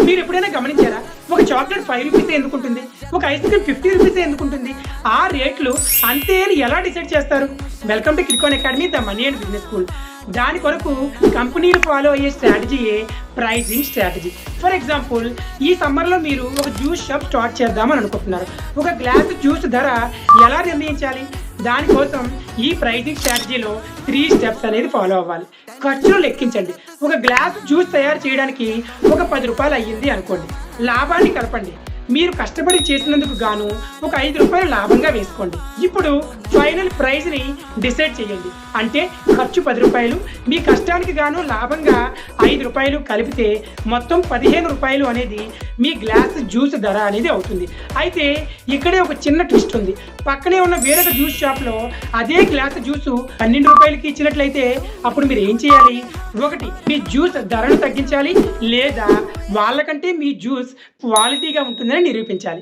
మీరు ఎప్పుడైనా గమనించారా? ఒక చాక్లెట్ 5 రూపీసే ఎందుకుంటుంది? ఒక ఐస్ క్రీమ్ 50 రూపీసే ఎందుకుంటుంది? ఆ రేట్లు అంతే అని ఎలా డిసైడ్ చేస్తారు? Welcome to Crikon academy the money and business school. దాని కొరకు కంపెనీలు ఫాలో అయ్యే స్ట్రాటజీయే ప్రైజింగ్ స్ట్రాటజీ. ఫర్ ఎగ్జాంపుల్, ఈ సమ్మర్లో మీరు ఒక జ్యూస్ షాప్ స్టార్ట్ చేద్దామని అనుకుంటున్నారు. ఒక గ్లాసు జ్యూస్ ధర ఎలా నిర్ణయించాలి? దానికోసం ఈ ప్రైజింగ్ స్ట్రాటజీలో 3 స్టెప్స్ అనేది ఫాలో అవ్వాలి. ఖర్చులు లెక్కించండి. ఒక గ్లాస్ జ్యూస్ తయారు చేయడానికి ఒక 10 రూపాయలు అయ్యింది అనుకోండి. లాభాన్ని కలపండి. మీరు కష్టపడి చేసినందుకు గాను ఒక 5 రూపాయలు లాభంగా వేసుకోండి. ఇప్పుడు ఫైనల్ ప్రైస్ని డిసైడ్ చేయండి. అంటే ఖర్చు 10 రూపాయలు, మీ కష్టానికి గాను లాభంగా 5 రూపాయలు కలిపితే మొత్తం 15 రూపాయలు అనేది మీ గ్లాస్ జ్యూస్ ధర అనేది అవుతుంది. అయితే ఇక్కడే ఒక చిన్న ట్విస్ట్ ఉంది. పక్కనే ఉన్న వేరొక జ్యూస్ షాప్లో అదే గ్లాస్ జ్యూసు 12 రూపాయలకి ఇచ్చినట్లయితే అప్పుడు మీరు ఏం చేయాలి? ఒకటి, మీ జ్యూస్ ధరను తగ్గించాలి, లేదా వాళ్ళకంటే మీ జ్యూస్ క్వాలిటీగా ఉంటుందని నిరూపించాలి.